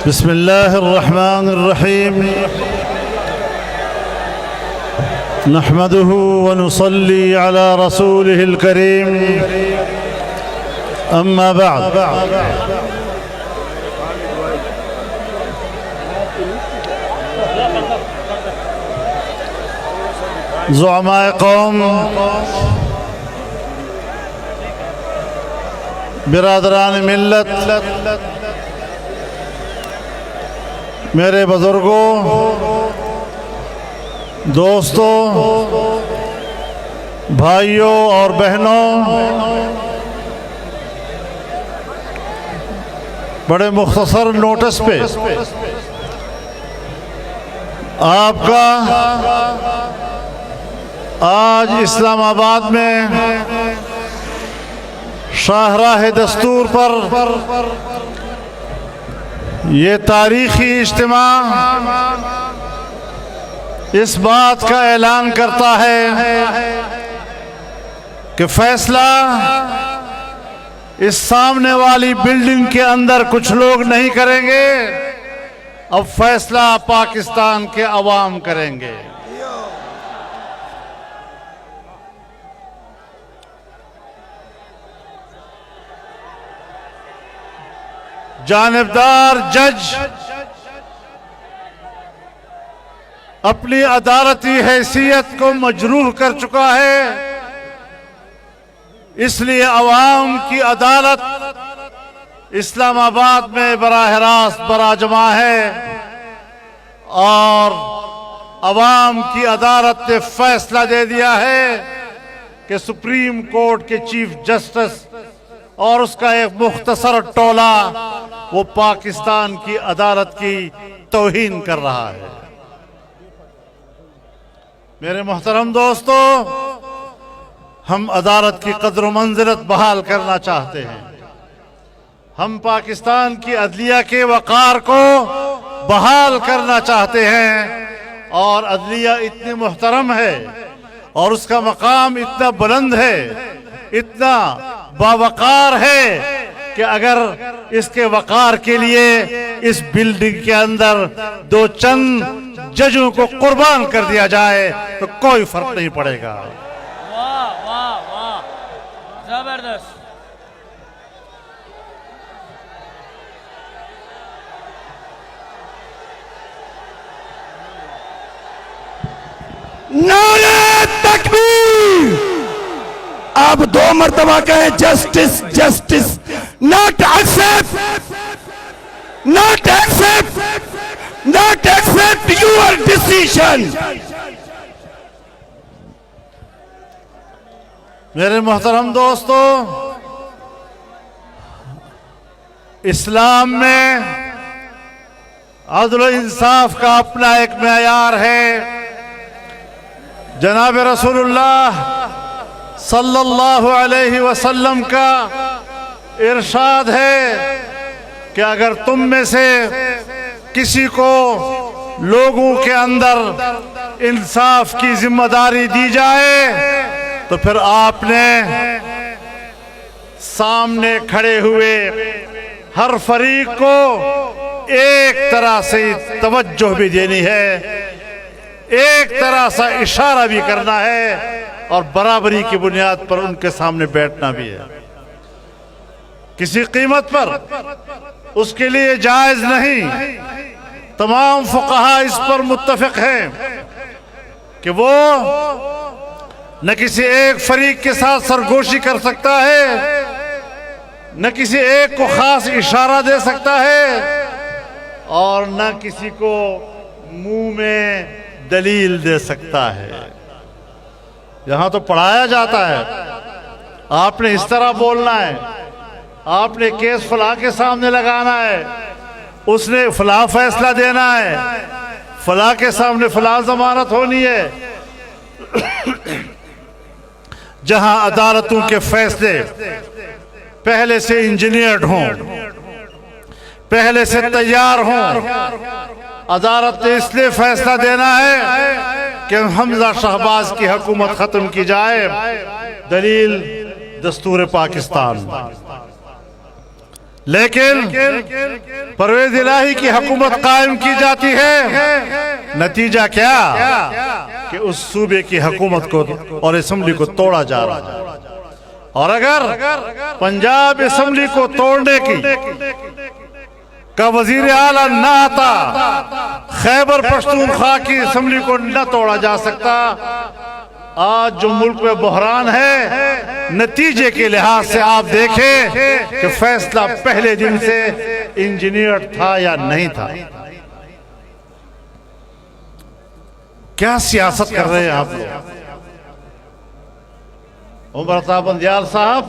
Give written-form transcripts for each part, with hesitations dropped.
बिस्मिल्लाहिर्रहमानिर्रहीम नहमदुहु व नुसल्ली अला रसूलिहिल करीम अम्मा बअद। ज़ुअमाए कौम, बिरादरान मिल्लत, मेरे बुजुर्गों, दोस्तों, भाइयों और बहनों, बड़े मुख्तसर नोटिस पे आपका आज इस्लामाबाद में शाहराह दस्तूर पर ये तारीखी इज्तिमा इस बात का ऐलान करता है कि फैसला इस सामने वाली बिल्डिंग के अंदर कुछ लोग नहीं करेंगे, अब फैसला पाकिस्तान के अवाम करेंगे। जानिबदार जज अपनी अदालती हैसियत को मजरूह कर चुका है, इसलिए अवाम की अदालत इस्लामाबाद में बराह रास्त बराजमा है और अवाम की अदालत ने फैसला दे दिया है कि सुप्रीम कोर्ट के चीफ जस्टिस और उसका एक मुख्तसर टोला वो पाकिस्तान की अदालत की तौहीन कर रहा है। मेरे मोहतरम दोस्तों, हम अदालत की कद्र व मंजिलत बहाल करना चाहते हैं। हम पाकिस्तान की अदलिया के वक़ार को बहाल करना चाहते हैं और अदलिया इतनी मुहतरम है और उसका मकाम इतना बुलंद है, इतना बावकार है कि अगर इसके वक़ार के लिए इस बिल्डिंग के अंदर दो चंद जजों को कुर्बान कर दिया जाए तो कोई फर्क नहीं पड़ेगा। वाह वाह वाह, जबरदस्त। नारे तकबीर। अब दो मर्तबा कहें justice justice. Not accept, not accept, not accept your decision. मेरे मोहतरम दोस्तों, इस्लाम में अदल इंसाफ का अपना एक मेयार है। जनाब रसूलुल्लाह सल्लल्लाहु अलैहि वसल्लम का इरशाद है कि अगर तुम में से किसी को लोगों के अंदर इंसाफ की जिम्मेदारी दी जाए तो फिर आपने सामने खड़े हुए हर फरीक को एक तरह से तवज्जो भी देनी है, एक तरह से इशारा भी करना है और बराबरी की बुनियाद पर उनके सामने बैठना भी है। किसी कीमत पर उसके लिए जायज नहीं। तमाम फुक़हा इस पर मुत्तफिक हैं कि वो न किसी एक फरीक के साथ सरगोशी कर सकता है, न किसी एक को खास इशारा दे सकता है और न किसी को मुंह में दलील दे सकता है। यहां तो पढ़ाया जाता है, आपने इस तरह बोलना है, आपने केस फला के सामने लगाना है, उसने फला फैसला देना है, फला के सामने फला जमानत होनी है। जहां अदालतों के फैसले पहले से इंजीनियर्ड हों, पहले से तैयार हों। अदालत ने इसलिए फैसला देना है कि हमजा शहबाज की हुकूमत खत्म की जाए। दलील दस्तूर पाकिस्तान। लेकिन परवेज इलाही की हुकूमत कायम की जाती है, नतीजा क्या कि उस सूबे की हुकूमत को और असेंबली को तोड़ा जा रहा है। और अगर पंजाब असेंबली को तोड़ने का वजीर आला न आता, खैबर पख्तूनख्वा की असेंबली को न तोड़ा जा सकता। आज जो मुल्क में बहरान है, नतीजे के लिहाज से आप देखें कि फैसला पहले दिन से इंजीनियर था या नहीं था। क्या सियासत कर रहे हैं आप लोग। उमर अता बंदियाल साहब,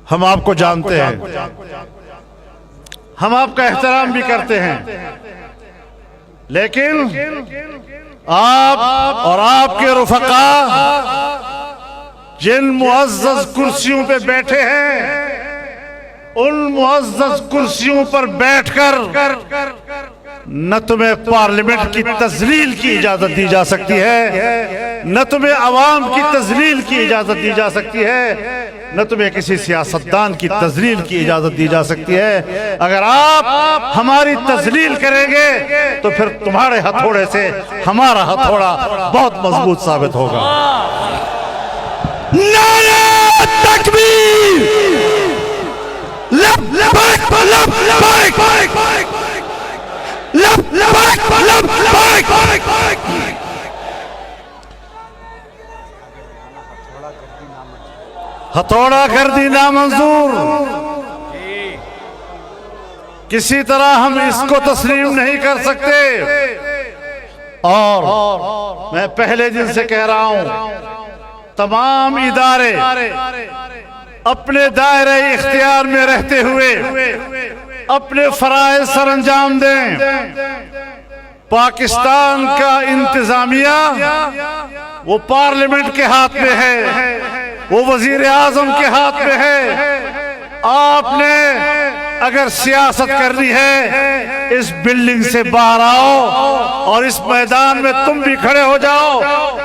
हम आपको जानते हैं, हम आपका एहतराम भी करते हैं, लेकिन आप और आपके रुफका जिन मुअज़्ज़ज़ कुर्सियों पे बैठे हैं, उन मुअज़्ज़ज़ कुर्सियों पर बैठकर न तुम्हें पार्लियामेंट की तज़लील की इजाजत दी जा सकती है, न तुम्हें अवाम की तज़लील की इजाजत दी जा सकती है, न तुम्हें किसी सियासतदान की तज़लील की इजाजत दी जा सकती है। अगर आप हमारी तज़लील करेंगे तो फिर तुम्हारे हथौड़े से हमारा हथौड़ा बहुत मजबूत साबित होगा। नारे तकबीर, लब्बैक लब्बैक लब्बैक लब्बैक। हथौड़ा कर दी नामंजूर। किसी तरह हम इसको तस्लीम नहीं कर सकते। और मैं पहले दिन से कह रहा हूं, तमाम इदारे अपने दायरे इख्तियार में रहते हुए अपने फराइज सरअंजाम दें। पाकिस्तान का इंतजामिया वो पार्लियामेंट के हाथ में है, वो वजीर आजम के हाथ में है। आपने अगर सियासत करनी है, इस बिल्डिंग से बाहर आओ और इस मैदान में तुम भी खड़े हो जाओ,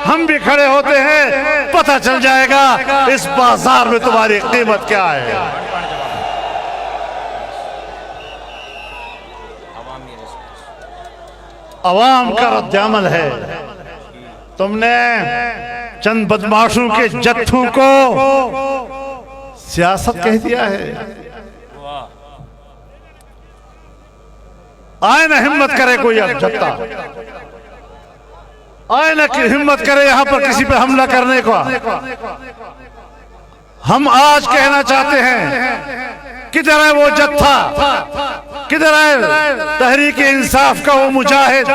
हम भी खड़े होते हैं, पता चल जाएगा इस बाजार में तुम्हारी कीमत क्या है। अवाम का रद्द-ए-अमल है। तुमने चंद बदमाशों के जत्थों को सियासत कह दिया है। आए ना हिम्मत करे कोई अब जत्था, आए ना कि हिम्मत करे यहां पर किसी पे हमला करने का। हम आज कहना चाहते हैं, किधर है वो जत्था, किधर है तहरीक इंसाफ का वो मुजाहिद,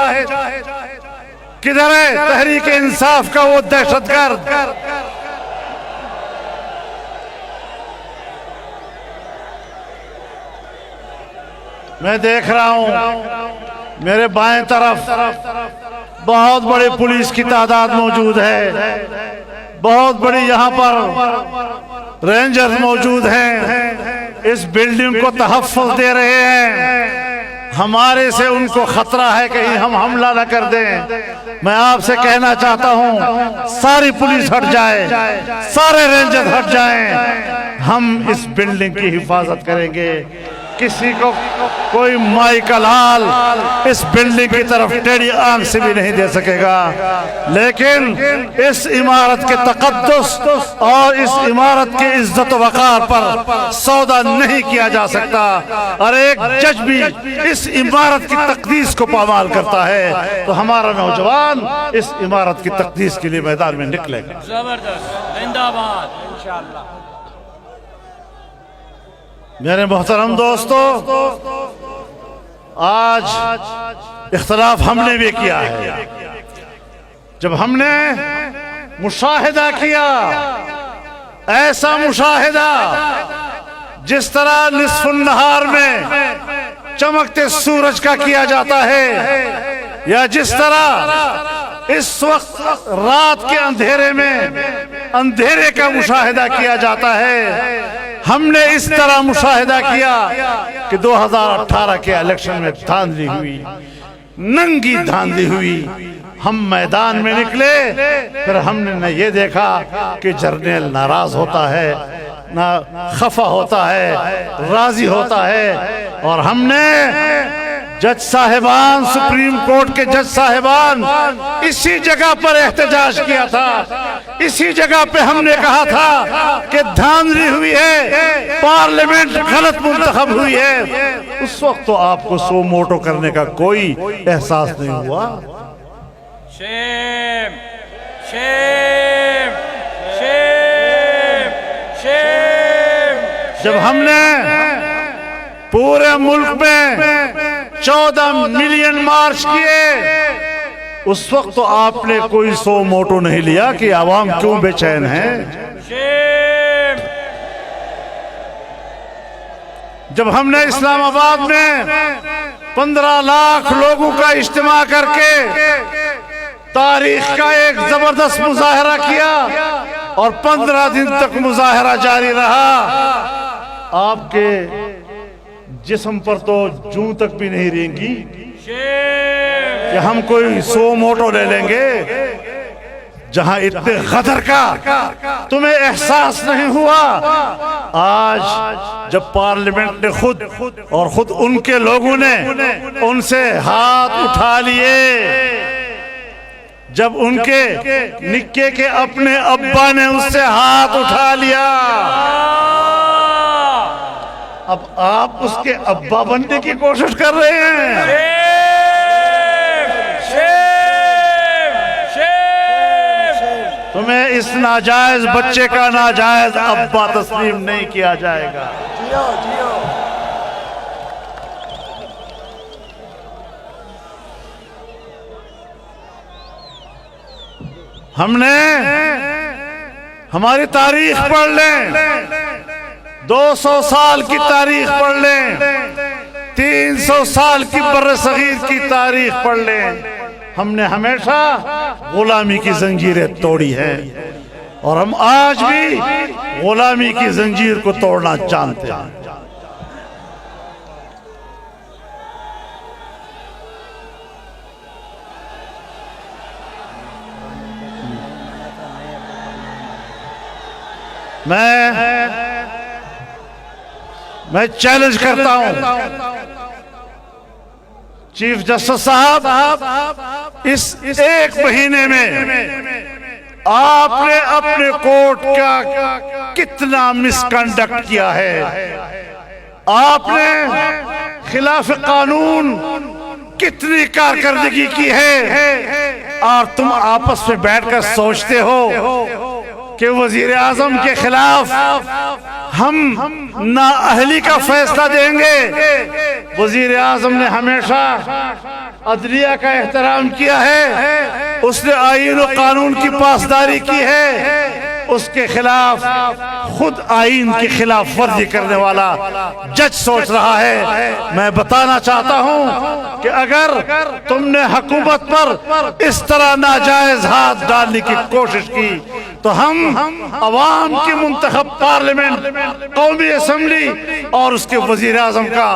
किधर है तहरीक इंसाफ का वो दहशतगर्द। मैं देख रहा हूं मेरे बाएं तरफ बहुत बड़ी पुलिस की तादाद मौजूद है, बहुत बड़ी यहां पर रेंजर्स मौजूद हैं, इस बिल्डिंग को तहफ़्फ़ुज़ दे रहे हैं। हमारे से उनको खतरा है कहीं हम हमला न कर दें। मैं आपसे कहना चाहता हूं, सारी पुलिस हट जाए, सारे रेंजर हट जाएं, हम इस बिल्डिंग की हिफाजत करेंगे। किसी को कोई माई का लाल इस बिल्डिंग की तरफ टेढ़ी आंख से भी नहीं दे सकेगा। लेकिन इस इमारत के तकद्दुस और इस इमारत के इज्जत वक़ार पर सौदा नहीं किया जा सकता। और एक जज भी इस इमारत की तकदीस को पामाल करता है, तो हमारा नौजवान इस इमारत की तकदीस के लिए मैदान में निकलेगा। जबरदस्त, जिंदाबाद इंशाअल्लाह। मेरे मोहतरम दोस्तों, आज इख्तलाफ हमने भी किया है। जब हमने मुशाहिदा किया, ऐसा मुशाहिदा जिस तरह निस्फुन नहार में चमकते सूरज का किया जाता है, या जिस तरह इस वक्त रात के अंधेरे में अंधेरे का मुशाहिदा किया जाता है, हमने इस तरह मुशाहिदा किया कि 2018 के इलेक्शन में धांधली हुई, नंगी धांधली हुई। हम मैदान में निकले, फिर हमने न ये देखा कि जर्नैल नाराज होता है, ना खफा होता है, राजी होता है। और हमने जज साहिबान, सुप्रीम कोर्ट के जज साहिबान, इसी जगह पर एहतजाज किया था, इसी जगह पे हमने कहा था कि धांधली हुई है, पार्लियामेंट गलत मुंतखब हुई है। उस वक्त तो आपको सो मोटो करने का कोई एहसास नहीं हुआ। Shame, shame, shame, shame. जब हमने पूरे मुल्क में 14 मिलियन मार्च किए, उस वक्त तो आपने कोई सो मोटो नहीं लिया कि आवाम क्यों बेचैन है। शेम। जब हमने इस्लामाबाद में 15 लाख लोगों का इज्तिमा करके तारीख का एक जबरदस्त मुजाहरा किया और 15 दिन तक मुजाहरा जारी रहा, आपके जिस्म पर तो जूं तक भी नहीं रेंगी कि हम कोई सो मोटो ले लेंगे। जहां इतने गदर का तुम्हें एहसास नहीं हुआ, आज जब पार्लियामेंट ने खुद उनके लोगों ने उनसे हाथ उठा लिए, जब उनके निक्के के अपने अब्बा ने उससे हाथ उठा लिया, अब आप उसके अब्बा बनने की कोशिश कर रहे हैं। तुम्हें इस नाजायज बच्चे का नाजायज अब्बा तस्लीम नहीं किया जाएगा। हमने हमारी तारीख पढ़ लें, 200 साल की तारीख पढ़ लें, 300 साल की बर्रसगीर की तारीख पढ़ लें, हमने हमेशा गुलामी की जंजीरें तोड़ी हैं और हम आज भी गुलामी की जंजीर को तोड़ना जानते हैं। मैं चैलेंज करता हूं चीफ जस्टिस साहब, इस एक महीने में आपने अपने कोर्ट का कितना मिसकंडक्ट किया है। आपने खिलाफ कानून कितनी कारकर्दगी की है और तुम आपस में बैठकर सोचते हो कि वजीर आजम के खिलाफ हम नाअहली का फैसला देंगे। वजीर आजम ने हमेशा अदलिया का एहतराम किया है, उसने आईन और कानून की पासदारी की है। उसके खिलाफ खुद आईन की खिलाफ वर्जी करने वाला जज सोच रहा है। मैं बताना चाहता हूं कि अगर तुमने हुकूमत पर इस तरह नाजायज हाथ डालने की कोशिश की तो हम अवाम की मुंतखब पार्लियामेंट, कौमी असम्बली और उसके वजीर आजम का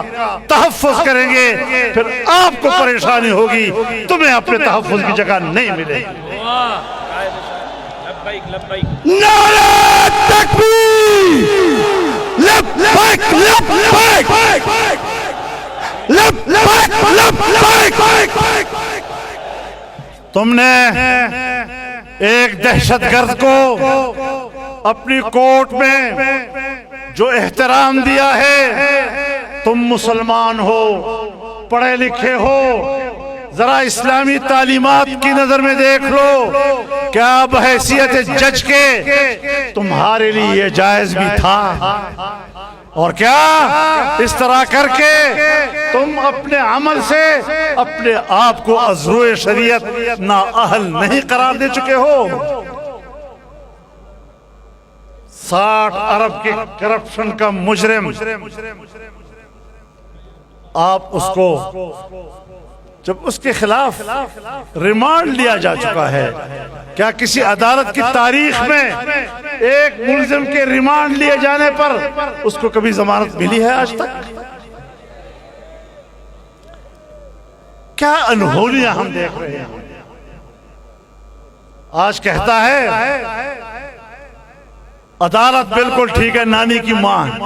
तहफ़्फ़ुज़ करेंगे। फिर आपको परेशानी होगी, तुम्हें अपने तहफ़्फ़ुज़ की जगह नहीं मिलेगी। नारे तकबीर, लब्बैक लब्बैक, लब्बैक लब्बैक। तुमने एक दहशतगर्द को अपनी कोर्ट में जो एहतराम दिया है, तुम मुसलमान हो, पढ़े लिखे हो, जरा इस्लामी तालीमात की नजर में देख लो, क्या बहैसियत जज के तुम्हारे लिए ये जायज भी था? और क्या इस तरह करके तुम अपने अमल से अपने आप को अज़्रुए शरीयत नाअहल नहीं करार दे चुके हो? 60 अरब के करप्शन का मुजरिम, आप उसको जब उसके खिलाफ रिमांड लिया जा चुका है, क्या किसी अदालत की तारीख में एक मुलजिम के रिमांड लिए जाने पर उसको कभी जमानत मिली है आज तक? क्या अनहोनियां हम देख रहे हैं। आज कहता है अदालत बिल्कुल ठीक है, नानी की मां है,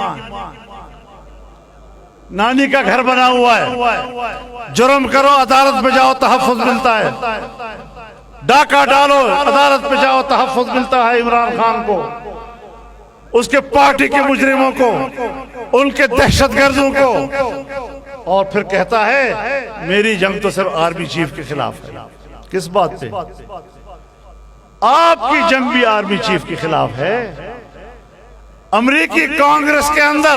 नानी का घर बना हुआ है। जुर्म करो अदालत में जाओ तहफ्फुज मिलता है, डाका डालो अदालत में जाओ तहफ्फुज मिलता है इमरान खान को, उसके पार्टी के मुजरिमों को, उनके दहशतगर्दों को। और फिर कहता है मेरी जंग तो सिर्फ आर्मी चीफ के खिलाफ है। किस बात पे? आपकी जंग भी आर्मी चीफ के खिलाफ है। अमेरिकी कांग्रेस के अंदर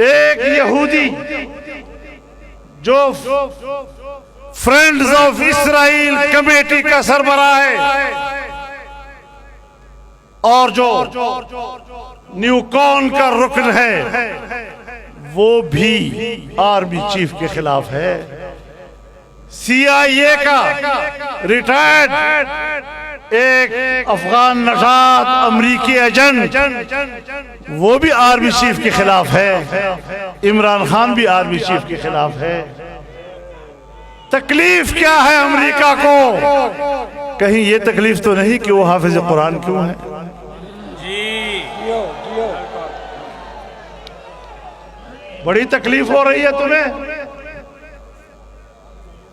एक यहूदी जो फ्रेंड्स ऑफ इस्राइल कमेटी का सरबराह है और जो न्यूकॉन का रुकन है, वो भी आर्मी चीफ के खिलाफ है। CIA का रिटायर्ड एक अफगान नजात अमरीकी एजेंट, वो भी आर्मी चीफ के खिलाफ है। इमरान खान भी आर्मी चीफ के खिलाफ है। तकलीफ क्या है अमेरिका को? कहीं ये तकलीफ तो नहीं कि वो हाफिज कुरान क्यों है? बड़ी तकलीफ हो रही है तुम्हें।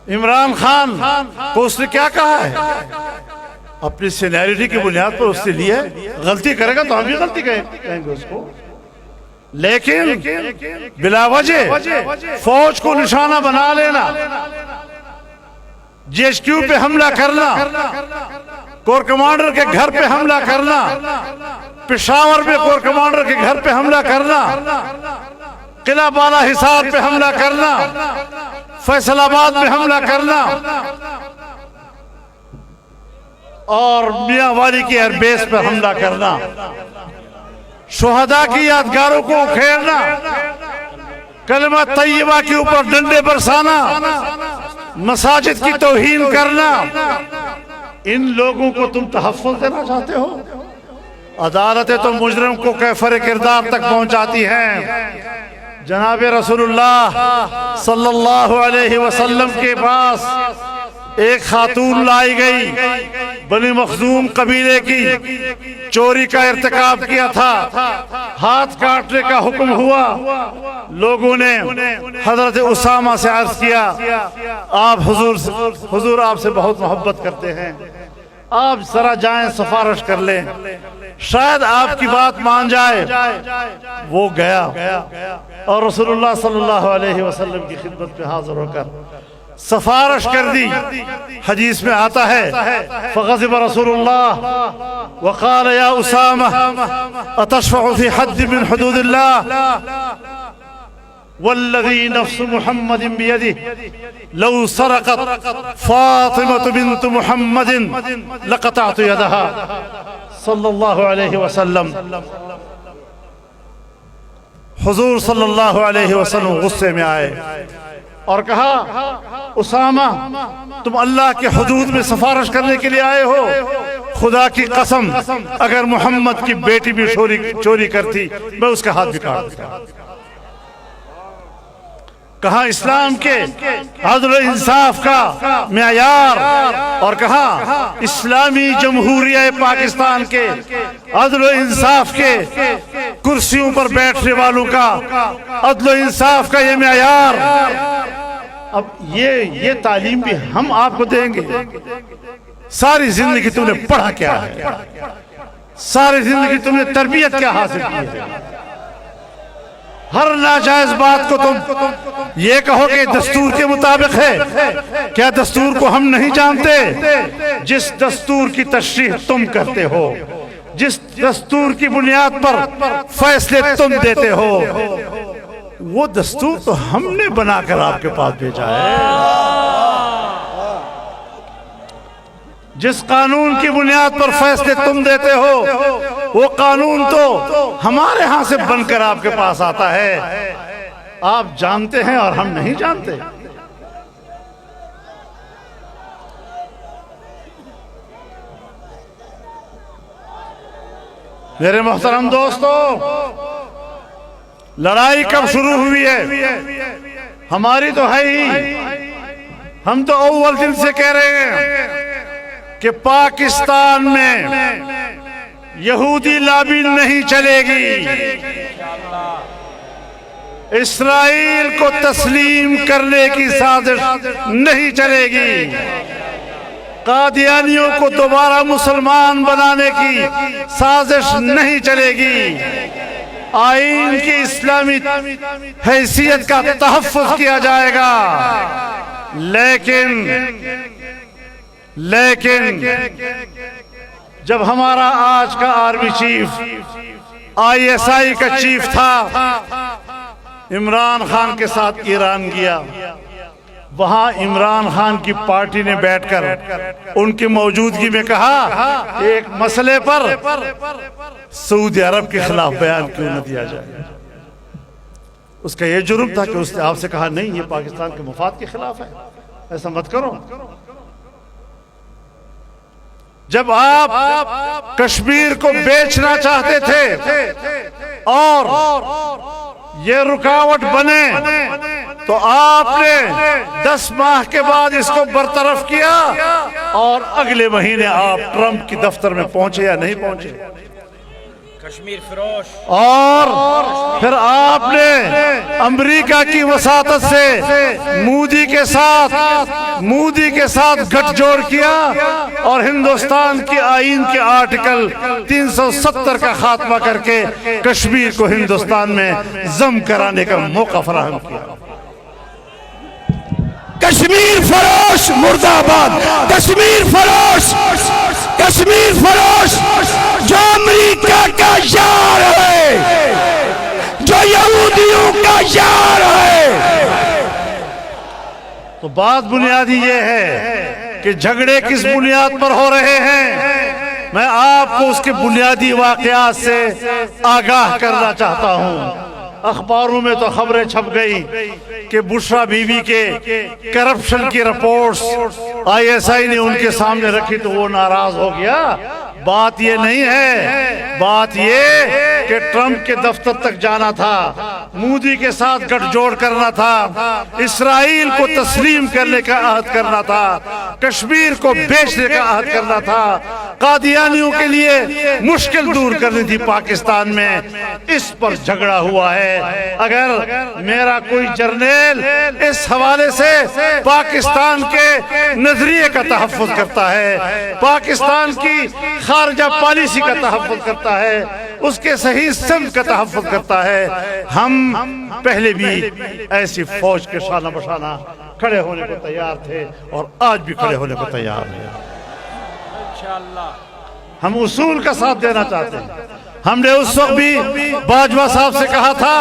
इमरान खान को उसने क्या कहा है? अपनी सीनियरिटी की बुनियाद पर उससे लिए, गलती करेगा तो हम भी गलती कहेंगे उसको, लेकिन बिला वजह फौज को निशाना बना लेना, GHQ पे हमला करना, कोर कमांडर के घर पे हमला करना, पेशावर में कोर कमांडर के घर पे हमला करना, किला बाला हिसार पे हमला करना, फैसलाबाद में हमला करना और मियांवाली की एयरबेस पर हमला करना, शुहदा की यादगारों को उखेड़ना, कलमा तैयबा के ऊपर डंडे बरसाना, मसाजिद की तौहीन करना, इन लोगों को तुम तहफ्फुज़ देना चाहते हो? अदालतें तो मुजरिम को कैफर किरदार तक पहुंचाती हैं। जनाब रसूलुल्लाह सल्लल्लाहु अलैहि वसल्लम के पास एक खातून लाई गई, बनी मखजूम कबीले की, चोरी का इर्तिकाब किया था, हाथ काटने का हुक्म हुआ। लोगों ने हजरत उसामा से अर्ज किया, आप हुजूर आपसे बहुत मोहब्बत करते हैं, आप जरा जाएं सिफारिश कर लें, शायद आपकी बात मान जाए। वो गया और रसूलुल्लाह सल्लल्लाहु अलैहि वसल्लम की खिदमत में हाजिर होकर सिफारिश कर दी। हदीस में आता है फग़ज़िब रसूलुल्लाह वक़ाल या उसामा अतशफ़अ फ़ी हद्द मिन हुदूदिल्लाह वल्लज़ी नफ़्सु मुहम्मदिन बियदिही लौ सरक़त फ़ातिमतु बिन्तु मुहम्मदिन लक़तअतु यदहा सल्लल्लाहु अलैहि वसल्लम। हुजूर सल्लल्लाहु अलैहि वसल्लम गुस्से में आए और कहा, उसामा तुम अल्लाह के हुदूद में सिफारिश करने के लिए आए हो? खुदा की कसम अगर मोहम्मद की बेटी भी चोरी करती मैं उसका हाथ भी काट देता। कहा इस्लाम के अदल इंसाफ का मेयार और कहा इस्लामी जमहूरिया पाकिस्तान के अदल इंसाफ के कुर्सियों पर बैठने वालों का अदल इंसाफ का ये मेयार। अब ये तालीम भी हम आपको देंगे? सारी जिंदगी तुमने पढ़ा क्या है? सारी जिंदगी तुमने तरबियत क्या हासिल की है? हर नाजायज बात को तुम ये कहो कि दस्तूर के मुताबिक है। क्या दस्तूर को हम नहीं जानते? जिस दस्तूर की तशरीह तुम करते हो, जिस दस्तूर की बुनियाद पर फैसले तुम देते हो, वो दस्तूर तो हमने बनाकर आपके पास भेजा है। जिस कानून की बुनियाद पर फैसले तुम देते हो, वो कानून तो हमारे यहां से बनकर आपके पास आता है। आप जानते हैं और हम नहीं जानते। मेरे मोहतरम दोस्तों, लड़ाई कब शुरू हुई है? हमारी तो है ही। हम तो अव्वल दिन से कह रहे हैं कि पाकिस्तान में यहूदी लॉबी नहीं चलेगी, इस्राइल को तस्लीम करने की साजिश नहीं चलेगी, कादियानियों को दोबारा मुसलमान बनाने की साजिश नहीं चलेगी, आईन की इस्लामी हैसियत का तहफ़्फ़ुज़ किया जाएगा। लेकिन जब हमारा आज का आर्मी चीफ ISI का चीफ था, इमरान खान के साथ ईरान गया, वहां इमरान खान की पार्टी ने बैठकर उनकी मौजूदगी में कहा एक मसले पर सऊदी अरब के खिलाफ बयान क्यों न दिया जाए। उसका यह जुर्म था कि उसने आपसे कहा नहीं, ये पाकिस्तान के मुफाद के खिलाफ है, ऐसा मत करो। जब आप कश्मीर को बेचना चाहते थे और ये रुकावट बने तो आपने 10 माह के बाद इसको बरतरफ किया और अगले महीने आप ट्रंप की दफ्तर में पहुंचे या नहीं पहुंचे, कश्मीर फरोश, और फिर आपने अमेरिका की वसातत से मोदी के साथ गठजोड़ किया और हिंदुस्तान के आईन के आर्टिकल 370 का खात्मा करके कश्मीर को हिंदुस्तान में जम कराने का मौका फराहम किया। कश्मीर फरोश मुर्दाबाद, कश्मीर फरोश, कश्मीर फरोश जो अमेरिका का यार है, जो यहूदियों का यार है। तो बात बुनियादी ये है कि झगड़े किस बुनियाद पर हो रहे हैं, मैं आपको उसके बुनियादी वाकयात से आगाह करना चाहता हूं। अखबारों में तो खबरें छप गई कि बुशरा बीवी के करप्शन की रिपोर्ट्स ISI ने उनके सामने रखी तो वो नाराज हो गया। बात ये नहीं है, बात ये कि ट्रंप के दफ्तर तक जाना था, मोदी के साथ गठजोड़ करना था, इसराइल को तस्लीम करने का अहद करना था, कश्मीर को बेचने का अहद करना था, कादियानियों के लिए मुश्किल दूर करनी थी पाकिस्तान में। इस पर झगड़ा हुआ है। अगर मेरा कोई जर्नल इस हवाले से पाकिस्तान के नजरिए का तहफ़्फ़ुज़ करता है, पाकिस्तान की खारजा पॉलिसी का तहफ़्फ़ुज़ करता है, उसके सही सिमत का तहफ़्फ़ुज़ करता है, हम पहले भी ऐसी फौज के शाना बशाना खड़े होने को तैयार थे और आज भी खड़े होने को तैयार हैं। हम उसूल का साथ देना चाहते हैं। हमने उस वक्त भी बाजवा साहब से कहा था,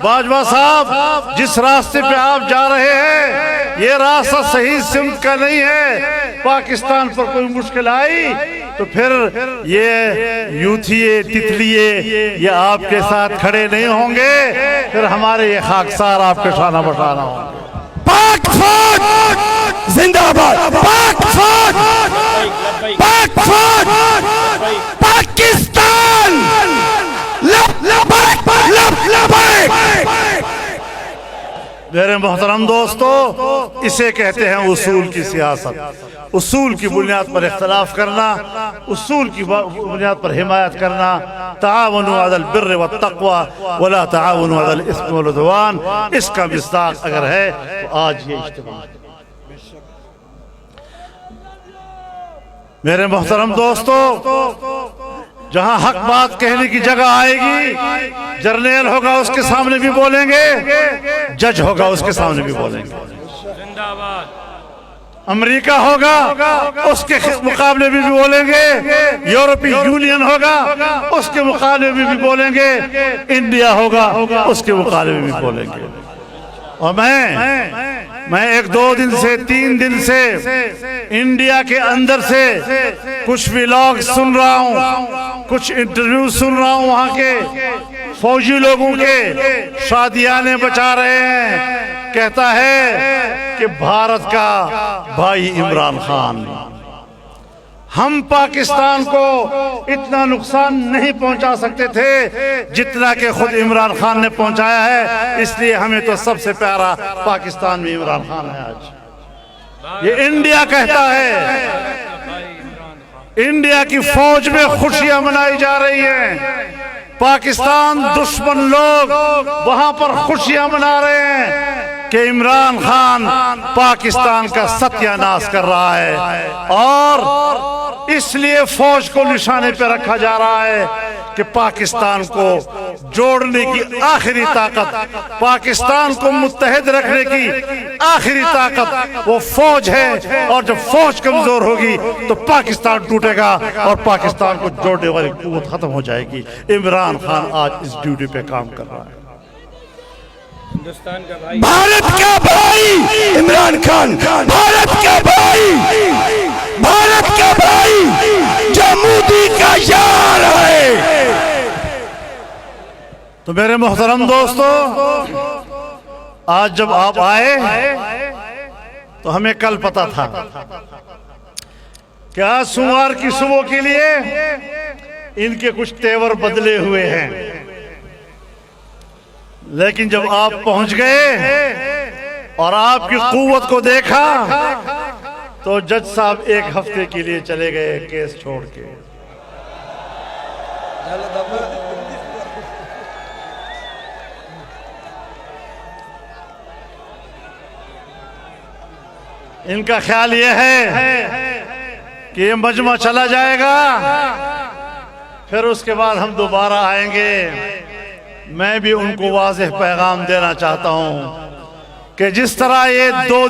बाजवा साहब जिस रास्ते पे आप जा रहे हैं ये रास्ता सही सिमत का नहीं है, पाकिस्तान पर कोई मुश्किल आई तो फिर ये यूथिये तितलिये ये आपके साथ खड़े नहीं होंगे, फिर हमारे ये खाकसार आपके शाना बशाना होंगे। पाक फौज जिंदाबाद, पाक फौज, पाक फौज, पाकिस्तान मेरे मोहतरम दोस्तों, इसे कहते हैं उसूल की सियासत। उसूल की बुनियाद पर इख्तलाफ करना, उसूल की बुनियाद पर हिमायत करना। ताअवनु अलल बिर्रि व तक़वा वला ताअवनु अलल इस्मि वल उद्वान, इसका मिस्दाक़ अगर है तो आज ये इज्तिमा। मेरे मोहतरम दोस्तों, जहां हक बात कहने की जगह आएगी, जर्नल होगा उसके सामने भी बोलेंगे, जज होगा उसके सामने भी बोलेंगे, जिंदाबाद। अमेरिका होगा उसके मुकाबले में भी बोलेंगे, यूरोपीय यूनियन होगा उसके मुकाबले में भी बोलेंगे, इंडिया होगा उसके मुकाबले में भी बोलेंगे। और मैं 1-2 दिन से 3 दिन से इंडिया के अंदर से कुछ व्लॉग सुन रहा हूँ, कुछ इंटरव्यू सुन रहा हूँ, वहाँ के फौजी लोगों के शादियाने बचा रहे हैं। कहता है कि भारत का भाई इमरान खान, हम पाकिस्तान को इतना नुकसान नहीं पहुंचा सकते थे जितना कि खुद इमरान खान ने पहुंचाया है, इसलिए हमें तो सबसे प्यारा पाकिस्तान में इमरान खान है। आज ये इंडिया कहता है, इंडिया की फौज में खुशियां मनाई जा रही हैं। पाकिस्तान दुश्मन लोग वहां पर खुशियां मना रहे हैं कि इमरान खान पाकिस्तान का सत्यानाश कर रहा है, और इसलिए फौज को निशाने पर रखा जा रहा है कि पाकिस्तान को जोड़ने की आखिरी ताकत, पाकिस्तान को मुत्तहिद रखने की आखिरी ताकत वो फौज है, और जब फौज कमजोर होगी तो पाकिस्तान टूटेगा और पाकिस्तान को जोड़ने वाली कुव्वत खत्म हो जाएगी। इमरान खान आज इस ड्यूटी पे काम कर रहा है। हिंदुस्तान का भाई, भारत का भाई इमरान खान, भारत का भाई, भारत का भाई जो मोदी का यार है। तो मेरे मोहतरम दोस्तों, आज जब आप आए तो हमें कल पता था कि आज सोमवार की सुबह के लिए इनके कुछ तेवर बदले हुए हैं, लेकिन जब आप पहुंच गए और आपकी कुव्वत को देखा तो जज साहब एक हफ्ते के लिए चले गए केस छोड़ के। इनका ख्याल यह है कि ये मजमा चला जाएगा, फिर उसके बाद हम दोबारा आएंगे। मैं भी उनको वाज़ेह पैगाम देना चाहता हूं कि जिस तरह ये 2